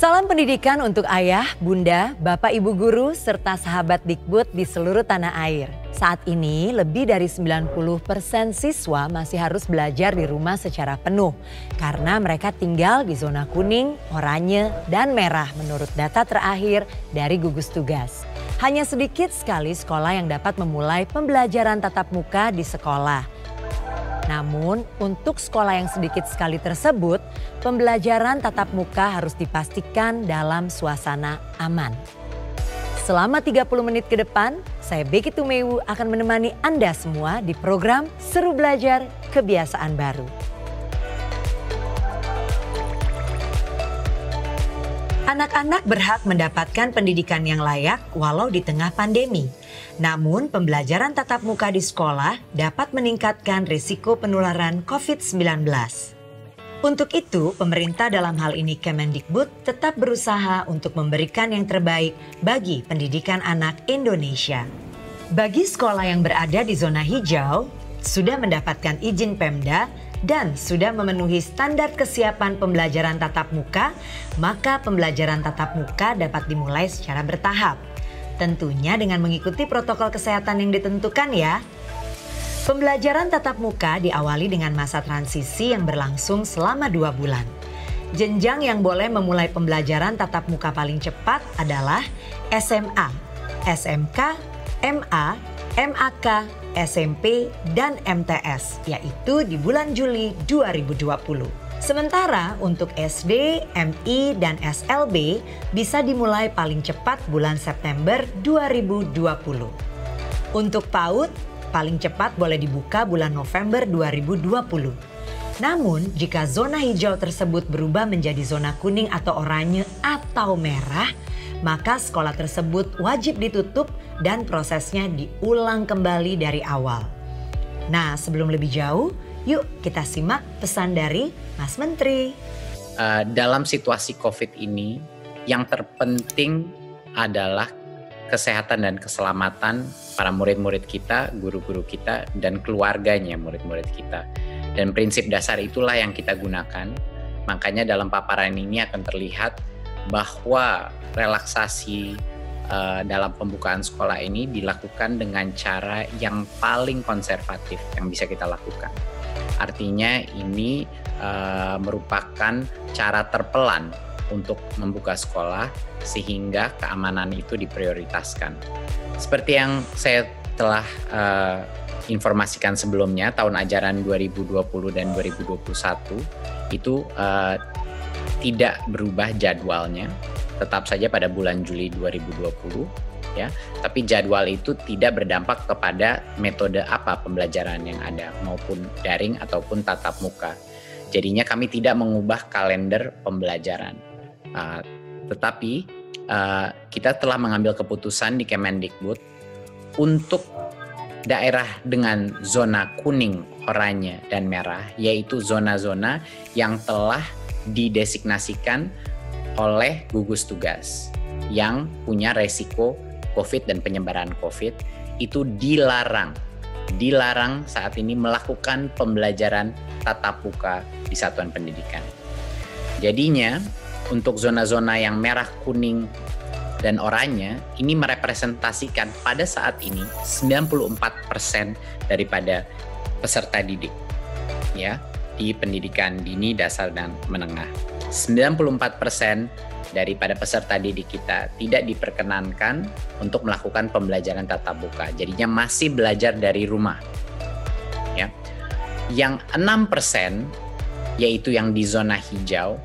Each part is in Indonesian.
Salam pendidikan untuk ayah, bunda, bapak ibu guru, serta sahabat Dikbud di seluruh tanah air. Saat ini lebih dari 90% siswa masih harus belajar di rumah secara penuh. Karena mereka tinggal di zona kuning, oranye, dan merah menurut data terakhir dari gugus tugas. Hanya sedikit sekali sekolah yang dapat memulai pembelajaran tatap muka di sekolah. Namun untuk sekolah yang sedikit sekali tersebut, pembelajaran tatap muka harus dipastikan dalam suasana aman. Selama 30 menit ke depan, saya Becky Tumewu akan menemani Anda semua di program Seru Belajar Kebiasaan Baru. Anak-anak berhak mendapatkan pendidikan yang layak walau di tengah pandemi. Namun pembelajaran tatap muka di sekolah dapat meningkatkan risiko penularan COVID-19. Untuk itu, pemerintah dalam hal ini Kemendikbud tetap berusaha untuk memberikan yang terbaik bagi pendidikan anak Indonesia. Bagi sekolah yang berada di zona hijau, sudah mendapatkan izin Pemda dan sudah memenuhi standar kesiapan pembelajaran tatap muka, maka pembelajaran tatap muka dapat dimulai secara bertahap. Tentunya dengan mengikuti protokol kesehatan yang ditentukan ya. Pembelajaran tatap muka diawali dengan masa transisi yang berlangsung selama 2 bulan. Jenjang yang boleh memulai pembelajaran tatap muka paling cepat adalah SMA, SMK, MA, MAK, SMP, dan MTS, yaitu di bulan Juli 2020. Sementara untuk SD, MI, dan SLB bisa dimulai paling cepat bulan September 2020. Untuk PAUD, paling cepat boleh dibuka bulan November 2020. Namun, jika zona hijau tersebut berubah menjadi zona kuning atau oranye atau merah, maka sekolah tersebut wajib ditutup dan prosesnya diulang kembali dari awal. Nah, sebelum lebih jauh, yuk kita simak pesan dari Mas Menteri. Dalam situasi COVID ini, yang terpenting adalah kesehatan dan keselamatan para murid-murid kita, guru-guru kita, dan keluarganya murid-murid kita. Dan prinsip dasar itulah yang kita gunakan. Makanya dalam paparan ini akan terlihat bahwa relaksasi dalam pembukaan sekolah ini dilakukan dengan cara yang paling konservatif yang bisa kita lakukan. Artinya ini merupakan cara terpelan untuk membuka sekolah sehingga keamanan itu diprioritaskan. Seperti yang saya telah informasikan sebelumnya, tahun ajaran 2020 dan 2021 itu tidak berubah jadwalnya, tetap saja pada bulan Juli 2020 ya. Tapi jadwal itu tidak berdampak kepada metode apa pembelajaran yang ada, maupun daring ataupun tatap muka. Jadinya kami tidak mengubah kalender pembelajaran. Tetapi kita telah mengambil keputusan di Kemendikbud untuk daerah dengan zona kuning, oranye, dan merah, yaitu zona-zona yang telah didesignasikan oleh gugus tugas yang punya resiko COVID dan penyebaran COVID, itu dilarang saat ini melakukan pembelajaran tatap muka di satuan pendidikan. Jadinya untuk zona-zona yang merah, kuning, dan oranye ini merepresentasikan pada saat ini 94% daripada peserta didik ya di pendidikan dini, dasar, dan menengah. 94% daripada peserta didik kita tidak diperkenankan untuk melakukan pembelajaran tatap muka. Jadinya masih belajar dari rumah. Ya. Yang 6% yaitu yang di zona hijau,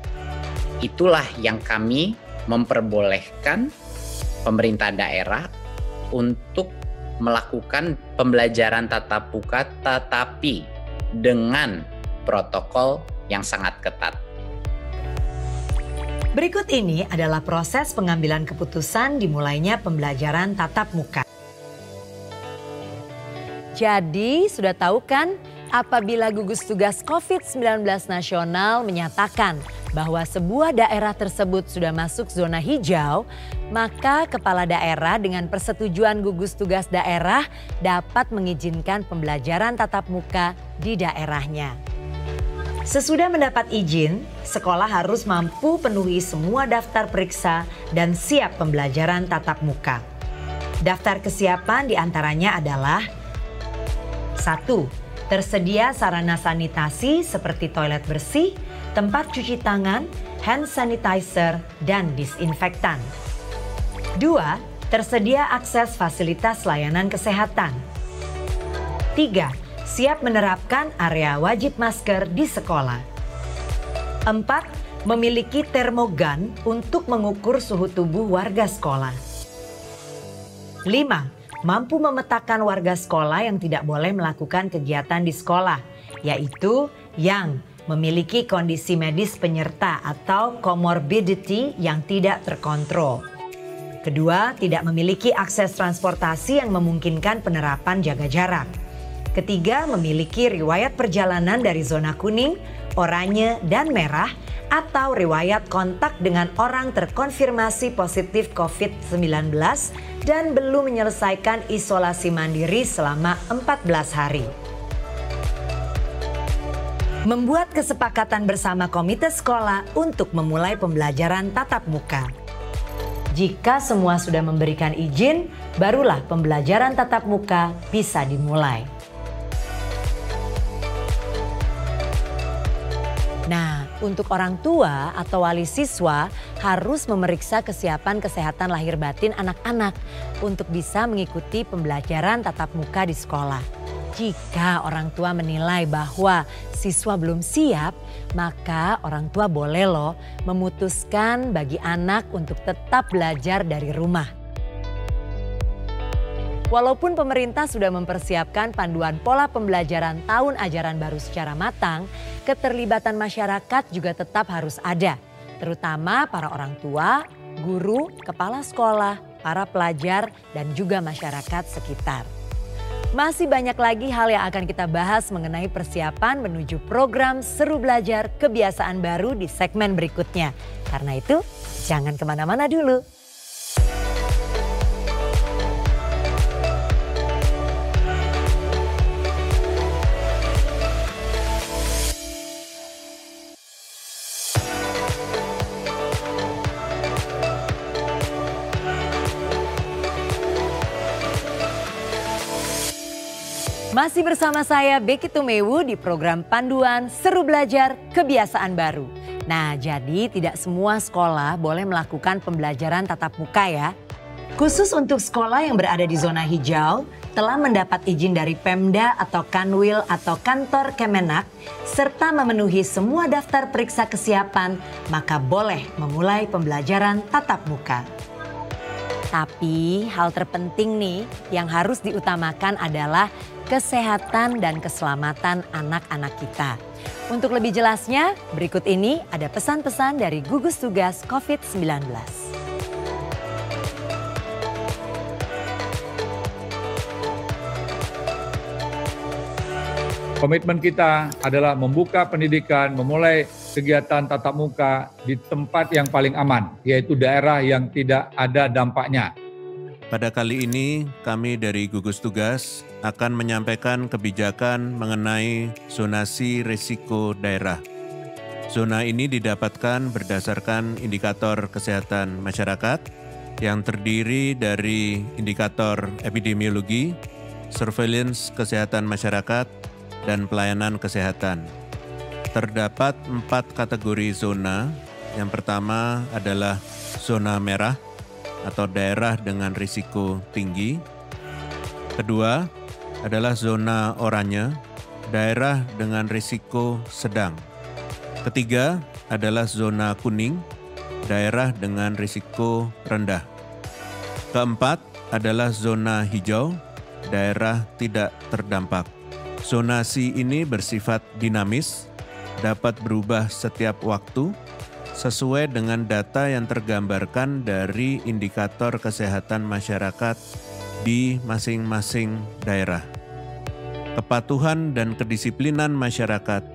itulah yang kami memperbolehkan pemerintah daerah untuk melakukan pembelajaran tatap muka tetapi dengan protokol yang sangat ketat. Berikut ini adalah proses pengambilan keputusan dimulainya pembelajaran tatap muka. Jadi sudah tahu kan apabila gugus tugas COVID-19 nasional menyatakan bahwa sebuah daerah tersebut sudah masuk zona hijau, maka kepala daerah dengan persetujuan gugus tugas daerah dapat mengizinkan pembelajaran tatap muka di daerahnya. Sesudah mendapat izin, sekolah harus mampu penuhi semua daftar periksa dan siap pembelajaran tatap muka. Daftar kesiapan diantaranya adalah 1. Tersedia sarana sanitasi seperti toilet bersih, tempat cuci tangan, hand sanitizer, dan disinfektan. 2. Tersedia akses fasilitas layanan kesehatan. 3. Siap menerapkan area wajib masker di sekolah. 4. Memiliki termogan untuk mengukur suhu tubuh warga sekolah. 5. Mampu memetakan warga sekolah yang tidak boleh melakukan kegiatan di sekolah, yaitu yang memiliki kondisi medis penyerta atau comorbidity yang tidak terkontrol. Kedua, tidak memiliki akses transportasi yang memungkinkan penerapan jaga jarak. Ketiga, memiliki riwayat perjalanan dari zona kuning, oranye, dan merah, atau riwayat kontak dengan orang terkonfirmasi positif COVID-19 dan belum menyelesaikan isolasi mandiri selama 14 hari. Membuat kesepakatan bersama komite sekolah untuk memulai pembelajaran tatap muka. Jika semua sudah memberikan izin, barulah pembelajaran tatap muka bisa dimulai. Nah, untuk orang tua atau wali siswa harus memeriksa kesiapan kesehatan lahir batin anak-anak untuk bisa mengikuti pembelajaran tatap muka di sekolah. Jika orang tua menilai bahwa siswa belum siap, maka orang tua boleh loh memutuskan bagi anak untuk tetap belajar dari rumah. Walaupun pemerintah sudah mempersiapkan panduan pola pembelajaran tahun ajaran baru secara matang, keterlibatan masyarakat juga tetap harus ada, terutama para orang tua, guru, kepala sekolah, para pelajar, dan juga masyarakat sekitar. Masih banyak lagi hal yang akan kita bahas mengenai persiapan menuju program Seru Belajar Kebiasaan Baru di segmen berikutnya. Karena itu, jangan kemana-mana dulu. Masih bersama saya Becky Tumewu di program panduan Seru Belajar Kebiasaan Baru. Nah, jadi tidak semua sekolah boleh melakukan pembelajaran tatap muka ya. Khusus untuk sekolah yang berada di zona hijau, telah mendapat izin dari Pemda atau Kanwil atau kantor Kemenak, serta memenuhi semua daftar periksa kesiapan, maka boleh memulai pembelajaran tatap muka. Tapi hal terpenting nih yang harus diutamakan adalah kesehatan dan keselamatan anak-anak kita. Untuk lebih jelasnya, berikut ini ada pesan-pesan dari gugus tugas COVID-19. Komitmen kita adalah membuka pendidikan, memulai kegiatan tatap muka di tempat yang paling aman, yaitu daerah yang tidak ada dampaknya. Pada kali ini, kami dari gugus tugas akan menyampaikan kebijakan mengenai zonasi risiko daerah. Zona ini didapatkan berdasarkan indikator kesehatan masyarakat yang terdiri dari indikator epidemiologi, surveillance kesehatan masyarakat, dan pelayanan kesehatan. Terdapat 4 kategori zona. Yang pertama adalah zona merah atau daerah dengan risiko tinggi. Kedua adalah zona oranye, daerah dengan risiko sedang. Ketiga adalah zona kuning, daerah dengan risiko rendah. Keempat adalah zona hijau, daerah tidak terdampak. Zonasi ini bersifat dinamis, dapat berubah setiap waktu, sesuai dengan data yang tergambarkan dari indikator kesehatan masyarakat di masing-masing daerah. Kepatuhan dan kedisiplinan masyarakat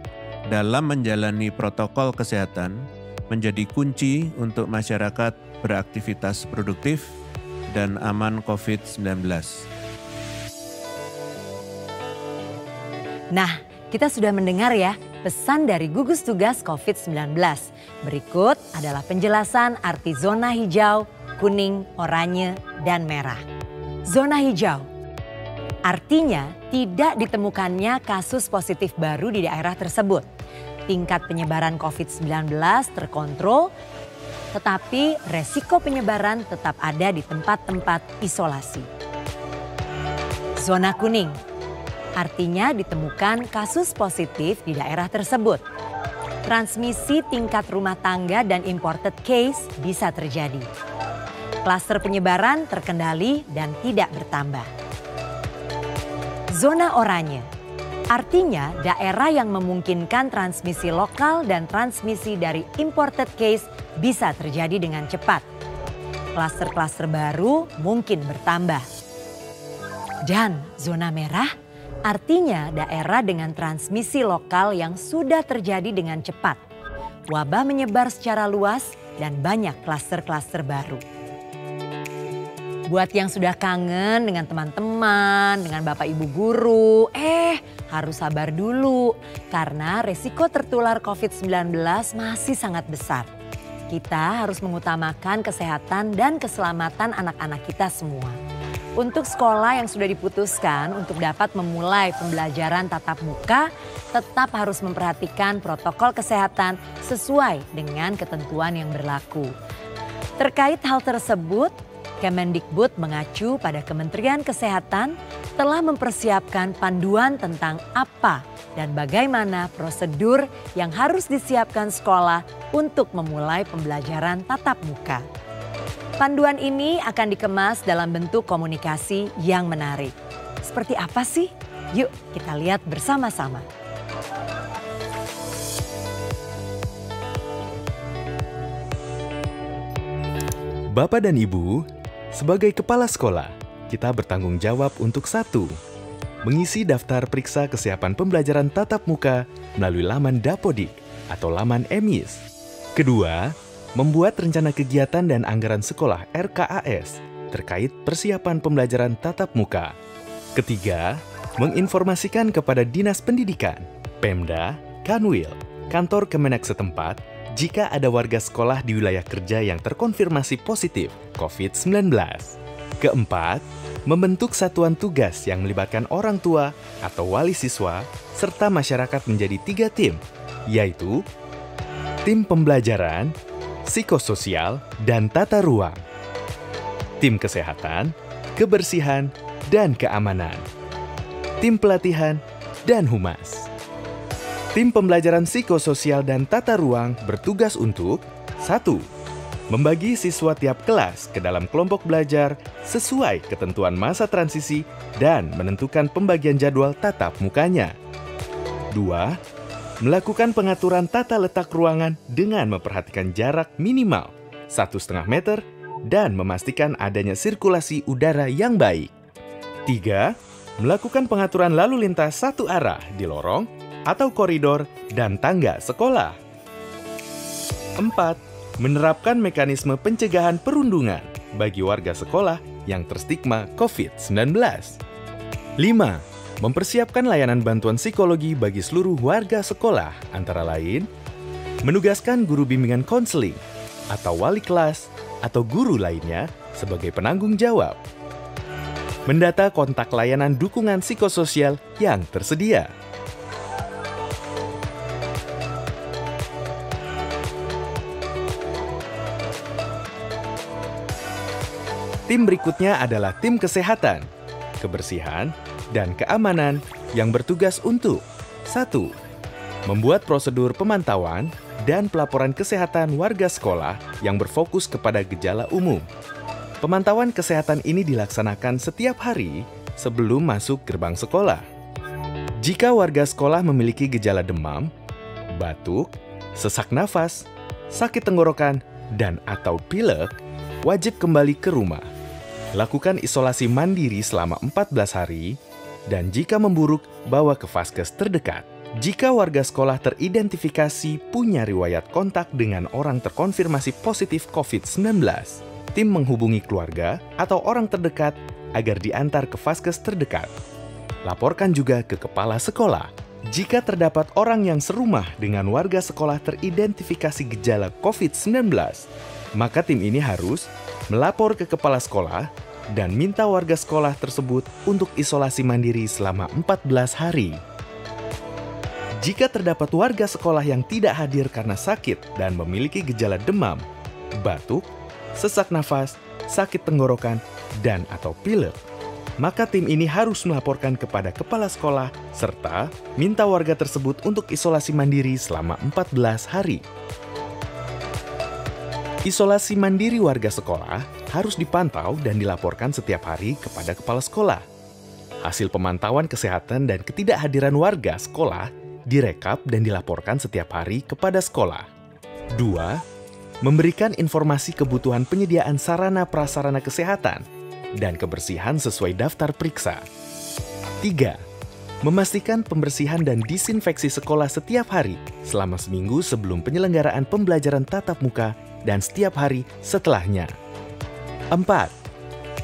dalam menjalani protokol kesehatan menjadi kunci untuk masyarakat beraktivitas produktif dan aman COVID-19. Nah, kita sudah mendengar ya Pesan dari gugus tugas COVID-19. Berikut adalah penjelasan arti zona hijau, kuning, oranye, dan merah. Zona hijau artinya tidak ditemukannya kasus positif baru di daerah tersebut. Tingkat penyebaran COVID-19 terkontrol, tetapi resiko penyebaran tetap ada di tempat-tempat isolasi. Zona kuning artinya ditemukan kasus positif di daerah tersebut. Transmisi tingkat rumah tangga dan imported case bisa terjadi. Klaster penyebaran terkendali dan tidak bertambah. Zona oranye artinya daerah yang memungkinkan transmisi lokal dan transmisi dari imported case bisa terjadi dengan cepat. Klaster-klaster baru mungkin bertambah. Dan zona merah artinya daerah dengan transmisi lokal yang sudah terjadi dengan cepat. Wabah menyebar secara luas dan banyak klaster-klaster baru. Buat yang sudah kangen dengan teman-teman, dengan Bapak Ibu guru, harus sabar dulu karena resiko tertular COVID-19 masih sangat besar. Kita harus mengutamakan kesehatan dan keselamatan anak-anak kita semua. Untuk sekolah yang sudah diputuskan untuk dapat memulai pembelajaran tatap muka, tetap harus memperhatikan protokol kesehatan sesuai dengan ketentuan yang berlaku. Terkait hal tersebut, Kemendikbud mengacu pada Kementerian Kesehatan telah mempersiapkan panduan tentang apa dan bagaimana prosedur yang harus disiapkan sekolah untuk memulai pembelajaran tatap muka. Panduan ini akan dikemas dalam bentuk komunikasi yang menarik. Seperti apa sih? Yuk kita lihat bersama-sama. Bapak dan Ibu, sebagai kepala sekolah, kita bertanggung jawab untuk 1. Mengisi daftar periksa kesiapan pembelajaran tatap muka melalui laman Dapodik atau laman EMIS. 2. Membuat rencana kegiatan dan anggaran sekolah RKAS terkait persiapan pembelajaran tatap muka. 3. Menginformasikan kepada Dinas Pendidikan, Pemda, Kanwil, kantor Kemenak setempat jika ada warga sekolah di wilayah kerja yang terkonfirmasi positif COVID-19. 4. Membentuk satuan tugas yang melibatkan orang tua atau wali siswa serta masyarakat menjadi 3 tim, yaitu tim pembelajaran, psikososial, dan tata ruang, tim kesehatan, kebersihan, dan keamanan, tim pelatihan, dan humas. Tim pembelajaran psikososial dan tata ruang bertugas untuk 1. Membagi siswa tiap kelas ke dalam kelompok belajar sesuai ketentuan masa transisi dan menentukan pembagian jadwal tatap mukanya. 2. Melakukan pengaturan tata letak ruangan dengan memperhatikan jarak minimal 1,5 meter dan memastikan adanya sirkulasi udara yang baik. 3. Melakukan pengaturan lalu lintas satu arah di lorong atau koridor dan tangga sekolah. 4. Menerapkan mekanisme pencegahan perundungan bagi warga sekolah yang terstigma COVID-19. 5. Mempersiapkan layanan bantuan psikologi bagi seluruh warga sekolah, antara lain menugaskan guru bimbingan konseling atau wali kelas atau guru lainnya sebagai penanggung jawab. Mendata kontak layanan dukungan psikososial yang tersedia. Tim berikutnya adalah tim kesehatan, kebersihan, dan keamanan yang bertugas untuk 1. Membuat prosedur pemantauan dan pelaporan kesehatan warga sekolah yang berfokus kepada gejala umum. Pemantauan kesehatan ini dilaksanakan setiap hari sebelum masuk gerbang sekolah. Jika warga sekolah memiliki gejala demam, batuk, sesak nafas, sakit tenggorokan, dan atau pilek, wajib kembali ke rumah. Lakukan isolasi mandiri selama 14 hari, dan jika memburuk, bawa ke vaskes terdekat. Jika warga sekolah teridentifikasi punya riwayat kontak dengan orang terkonfirmasi positif COVID-19, tim menghubungi keluarga atau orang terdekat agar diantar ke vaskes terdekat. Laporkan juga ke kepala sekolah. Jika terdapat orang yang serumah dengan warga sekolah teridentifikasi gejala COVID-19, maka tim ini harus melapor ke kepala sekolah dan minta warga sekolah tersebut untuk isolasi mandiri selama 14 hari. Jika terdapat warga sekolah yang tidak hadir karena sakit dan memiliki gejala demam, batuk, sesak nafas, sakit tenggorokan, dan/atau pilek, maka tim ini harus melaporkan kepada kepala sekolah serta minta warga tersebut untuk isolasi mandiri selama 14 hari. Isolasi mandiri warga sekolah harus dipantau dan dilaporkan setiap hari kepada kepala sekolah. Hasil pemantauan kesehatan dan ketidakhadiran warga sekolah direkap dan dilaporkan setiap hari kepada sekolah. 2. Memberikan informasi kebutuhan penyediaan sarana prasarana kesehatan dan kebersihan sesuai daftar periksa. 3. Memastikan pembersihan dan disinfeksi sekolah setiap hari selama seminggu sebelum penyelenggaraan pembelajaran tatap muka dan setiap hari setelahnya. 4.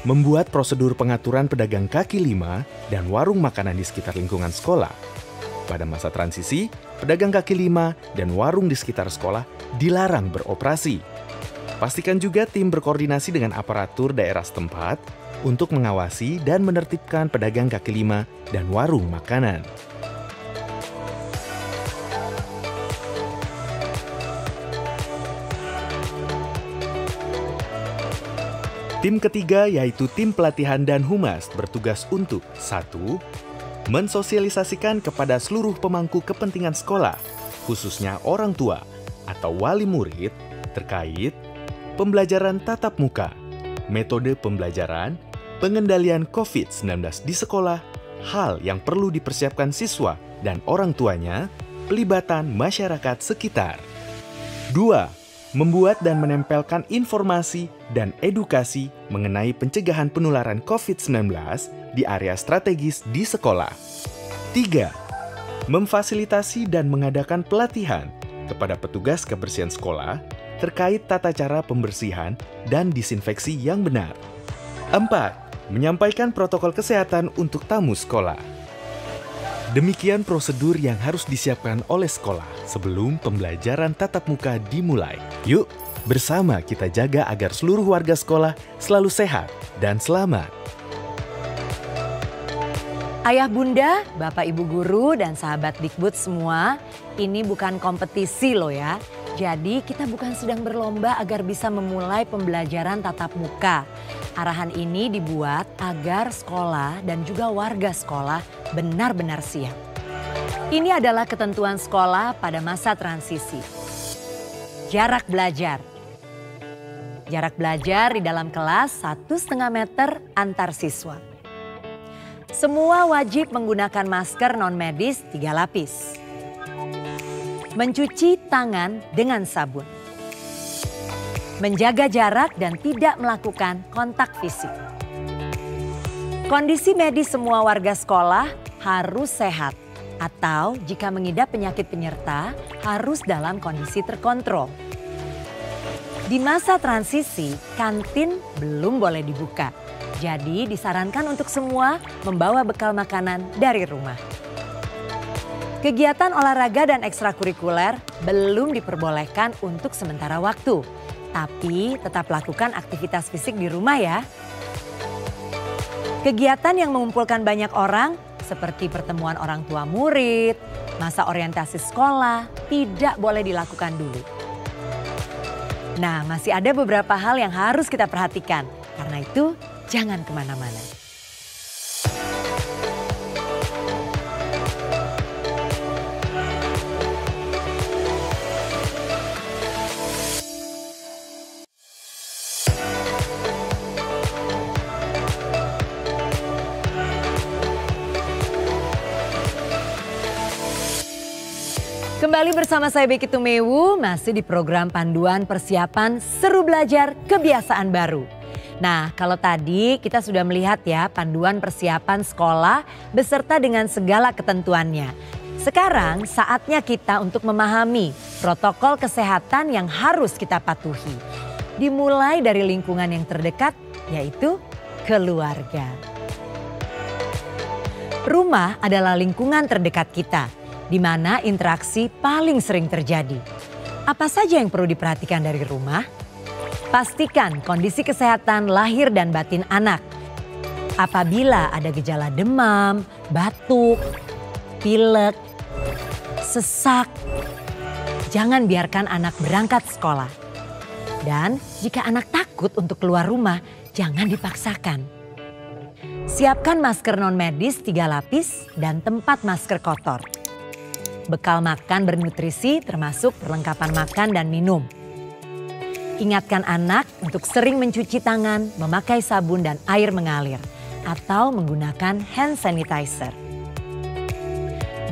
Membuat prosedur pengaturan pedagang kaki lima dan warung makanan di sekitar lingkungan sekolah. Pada masa transisi, pedagang kaki lima dan warung di sekitar sekolah dilarang beroperasi. Pastikan juga tim berkoordinasi dengan aparatur daerah setempat untuk mengawasi dan menertibkan pedagang kaki lima dan warung makanan. Tim ketiga yaitu tim pelatihan dan humas bertugas untuk 1. Mensosialisasikan kepada seluruh pemangku kepentingan sekolah, khususnya orang tua atau wali murid, terkait pembelajaran tatap muka, metode pembelajaran, pengendalian COVID-19 di sekolah, hal yang perlu dipersiapkan siswa dan orang tuanya, pelibatan masyarakat sekitar. 2. Membuat dan menempelkan informasi dan edukasi mengenai pencegahan penularan COVID-19 di area strategis di sekolah. 3. Memfasilitasi dan mengadakan pelatihan kepada petugas kebersihan sekolah terkait tata cara pembersihan dan disinfeksi yang benar. 4. Menyampaikan protokol kesehatan untuk tamu sekolah. Demikian prosedur yang harus disiapkan oleh sekolah sebelum pembelajaran tatap muka dimulai. Yuk, bersama kita jaga agar seluruh warga sekolah selalu sehat dan selamat. Ayah bunda, bapak ibu guru, dan sahabat Dikbud semua, ini bukan kompetisi loh ya. Jadi kita bukan sedang berlomba agar bisa memulai pembelajaran tatap muka. Arahan ini dibuat agar sekolah dan juga warga sekolah benar-benar siap. Ini adalah ketentuan sekolah pada masa transisi. Jarak belajar. Jarak belajar di dalam kelas 1,5 meter antar siswa. Semua wajib menggunakan masker non-medis 3 lapis. Mencuci tangan dengan sabun. Menjaga jarak dan tidak melakukan kontak fisik. Kondisi medis semua warga sekolah harus sehat atau jika mengidap penyakit penyerta harus dalam kondisi terkontrol. Di masa transisi, kantin belum boleh dibuka. Jadi disarankan untuk semua membawa bekal makanan dari rumah. Kegiatan olahraga dan ekstrakurikuler belum diperbolehkan untuk sementara waktu. Tapi tetap lakukan aktivitas fisik di rumah ya. Kegiatan yang mengumpulkan banyak orang seperti pertemuan orang tua murid, masa orientasi sekolah tidak boleh dilakukan dulu. Nah, masih ada beberapa hal yang harus kita perhatikan. Karena itu jangan kemana-mana. Kembali bersama saya Becky Tumewu, masih di program panduan persiapan seru belajar kebiasaan baru. Nah, kalau tadi kita sudah melihat ya panduan persiapan sekolah beserta dengan segala ketentuannya. Sekarang saatnya kita untuk memahami protokol kesehatan yang harus kita patuhi. Dimulai dari lingkungan yang terdekat, yaitu keluarga. Rumah adalah lingkungan terdekat kita. di mana interaksi paling sering terjadi. Apa saja yang perlu diperhatikan dari rumah? Pastikan kondisi kesehatan lahir dan batin anak. Apabila ada gejala demam, batuk, pilek, sesak, jangan biarkan anak berangkat sekolah. Dan jika anak takut untuk keluar rumah, jangan dipaksakan. Siapkan masker non-medis 3 lapis dan tempat masker kotor. Bekal makan bernutrisi termasuk perlengkapan makan dan minum. Ingatkan anak untuk sering mencuci tangan, memakai sabun dan air mengalir, atau menggunakan hand sanitizer.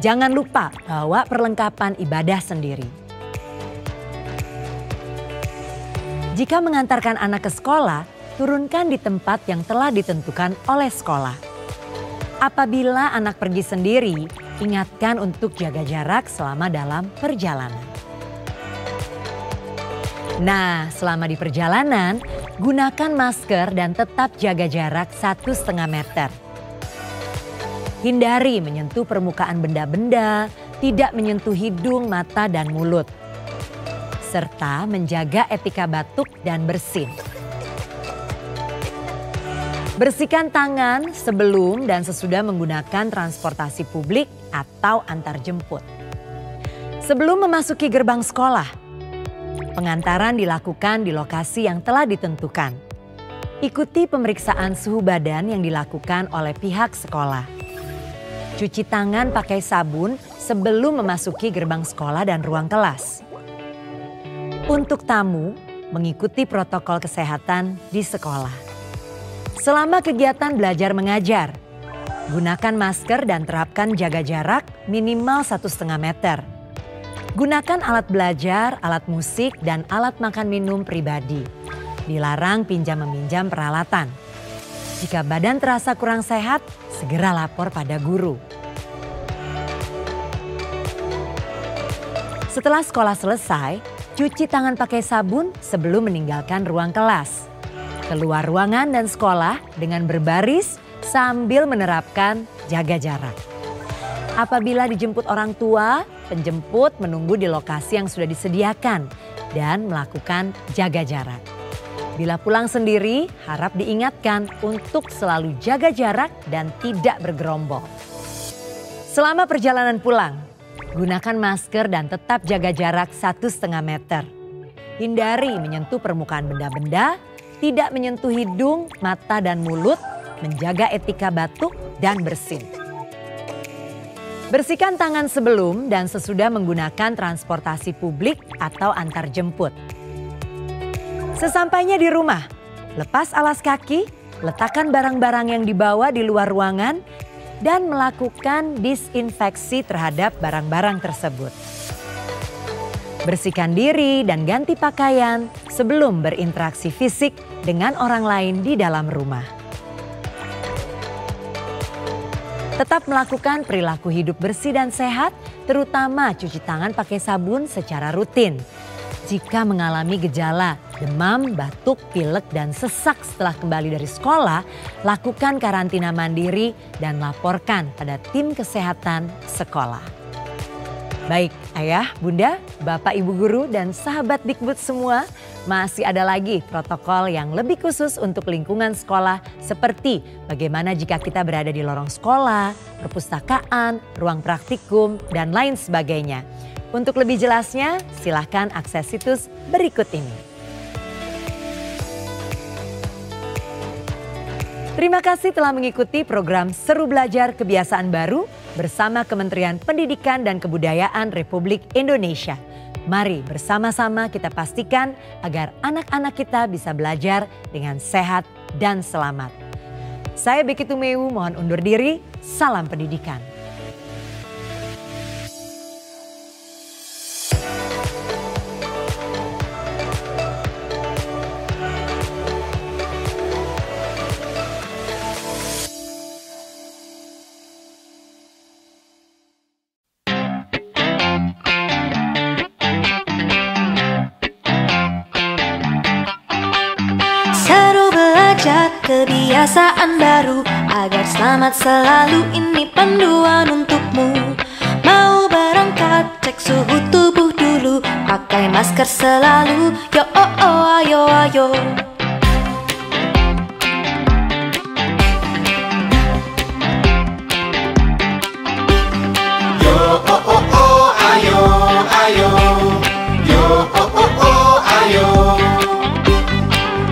Jangan lupa bawa perlengkapan ibadah sendiri. Jika mengantarkan anak ke sekolah, turunkan di tempat yang telah ditentukan oleh sekolah. Apabila anak pergi sendiri, ingatkan untuk jaga jarak selama dalam perjalanan. Nah, selama di perjalanan, gunakan masker dan tetap jaga jarak 1,5 meter. Hindari menyentuh permukaan benda-benda, tidak menyentuh hidung, mata, dan mulut. Serta menjaga etika batuk dan bersin. Bersihkan tangan sebelum dan sesudah menggunakan transportasi publik atau antar jemput. Sebelum memasuki gerbang sekolah, pengantaran dilakukan di lokasi yang telah ditentukan. Ikuti pemeriksaan suhu badan yang dilakukan oleh pihak sekolah. Cuci tangan pakai sabun sebelum memasuki gerbang sekolah dan ruang kelas. Untuk tamu, mengikuti protokol kesehatan di sekolah. Selama kegiatan belajar mengajar, gunakan masker dan terapkan jaga jarak minimal 1,5 meter. Gunakan alat belajar, alat musik, dan alat makan minum pribadi. Dilarang pinjam-meminjam peralatan. Jika badan terasa kurang sehat, segera lapor pada guru. Setelah sekolah selesai, cuci tangan pakai sabun sebelum meninggalkan ruang kelas. Keluar ruangan dan sekolah dengan berbaris sambil menerapkan jaga jarak. Apabila dijemput orang tua, penjemput menunggu di lokasi yang sudah disediakan dan melakukan jaga jarak. Bila pulang sendiri, harap diingatkan untuk selalu jaga jarak dan tidak bergerombol. Selama perjalanan pulang, gunakan masker dan tetap jaga jarak 1,5 meter. Hindari menyentuh permukaan benda-benda, tidak menyentuh hidung, mata, dan mulut, menjaga etika batuk dan bersin. Bersihkan tangan sebelum dan sesudah menggunakan transportasi publik atau antar jemput. Sesampainya di rumah, lepas alas kaki, letakkan barang-barang yang dibawa di luar ruangan, dan melakukan disinfeksi terhadap barang-barang tersebut. Bersihkan diri dan ganti pakaian sebelum berinteraksi fisik dengan orang lain di dalam rumah. Tetap melakukan perilaku hidup bersih dan sehat, terutama cuci tangan pakai sabun secara rutin. Jika mengalami gejala demam, batuk, pilek, dan sesak setelah kembali dari sekolah, lakukan karantina mandiri dan laporkan pada tim kesehatan sekolah. Baik, ayah, bunda, bapak, ibu guru, dan sahabat Dikbud semua, masih ada lagi protokol yang lebih khusus untuk lingkungan sekolah seperti bagaimana jika kita berada di lorong sekolah, perpustakaan, ruang praktikum, dan lain sebagainya. Untuk lebih jelasnya, silahkan akses situs berikut ini. Terima kasih telah mengikuti program Seru Belajar Kebiasaan Baru bersama Kementerian Pendidikan dan Kebudayaan Republik Indonesia. Mari bersama-sama kita pastikan agar anak-anak kita bisa belajar dengan sehat dan selamat. Saya Becky Tumewu mohon undur diri, salam pendidikan. Kebiasaan baru agar selamat selalu, ini panduan untukmu. Mau jerawat, cek suhu tubuh dulu, pakai masker selalu. Yo oh oh, ayo ayo. Yo oh oh oh, ayo ayo. Yo oh oh oh, ayo.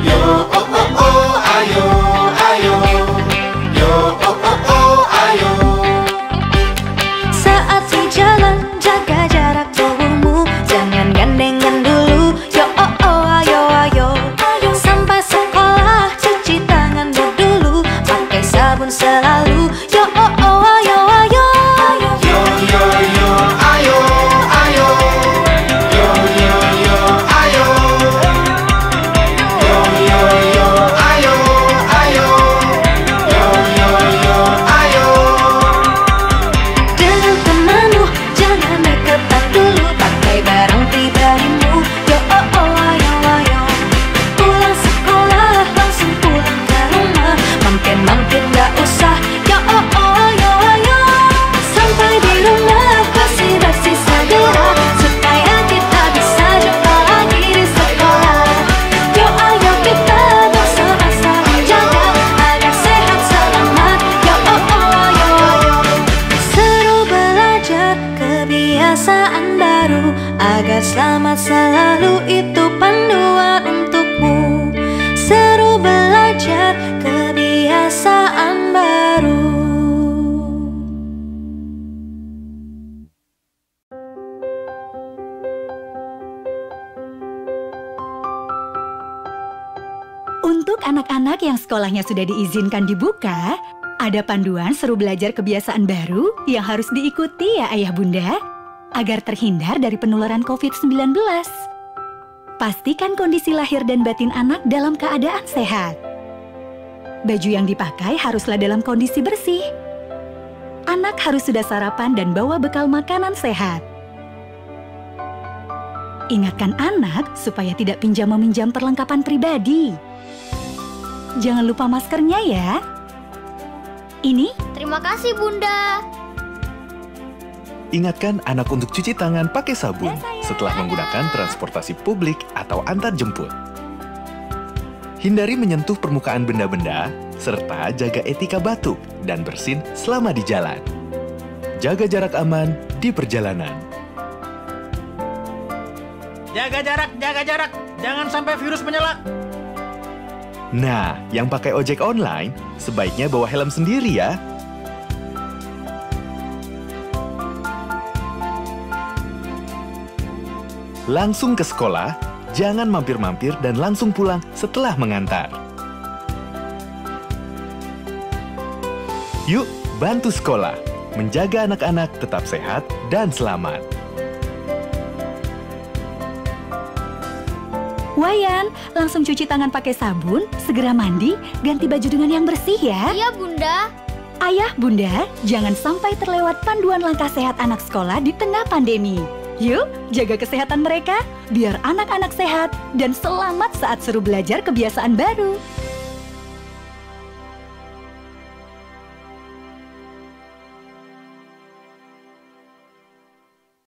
Yo oh oh oh, ayo ayo. Yo oh oh oh, ayo. Saat di jalan, jaga jarak tubuhmu, jangan gandengan dulu. Yo oh oh, ayo ayo. Sampai sekolah, cuci tanganmu dulu, pakai sabun selalu. Yo oh oh, ayo ayo. Yo yo yo, ayo ayo. Yo yo yo, ayo. Yo yo yo, ayo ayo. Yo yo yo, ayo. Dengan temanmu, jangan deketan dulu, pakai barang pribadimu. Yo oh oh, ayo ayo. Pulang sekolah, langsung pulang ke rumah, mampir-mampir gak usah. Yo oh oh, ayo ayo. Sampai di rumah, bersih-bersih segera, supaya kita bisa jumpa lagi di sekolah. Yo ayo kita bersama-sama jaga, agar sehat selamat. Yo oh oh, ayo ayo. Seru belajar kebiasaan baru, agar selamat selalu, itu panduan untukmu. Seru belajar kebiasaan baru. Untuk anak-anak yang sekolahnya sudah diizinkan dibuka, ada panduan seru belajar kebiasaan baru yang harus diikuti ya ayah bunda, agar terhindar dari penularan COVID-19. Pastikan kondisi lahir dan batin anak dalam keadaan sehat. Baju yang dipakai haruslah dalam kondisi bersih. Anak harus sudah sarapan dan bawa bekal makanan sehat. Ingatkan anak supaya tidak pinjam-meminjam perlengkapan pribadi. Jangan lupa maskernya ya. Ini Terima kasih, Bunda. Ingatkan anak untuk cuci tangan pakai sabun setelah menggunakan transportasi publik atau antar jemput. Hindari menyentuh permukaan benda-benda, serta jaga etika batuk dan bersin selama di jalan. Jaga jarak aman di perjalanan. Jaga jarak, jangan sampai virus menyerang. Nah, yang pakai ojek online, sebaiknya bawa helm sendiri ya. Langsung ke sekolah, jangan mampir-mampir dan langsung pulang setelah mengantar. Yuk, bantu sekolah, menjaga anak-anak tetap sehat dan selamat. Wayan, langsung cuci tangan pakai sabun, segera mandi, ganti baju dengan yang bersih ya. Iya, Bunda. Ayah, bunda, jangan sampai terlewat panduan langkah sehat anak sekolah di tengah pandemi. Yuk, jaga kesehatan mereka, biar anak-anak sehat dan selamat saat seru belajar kebiasaan baru.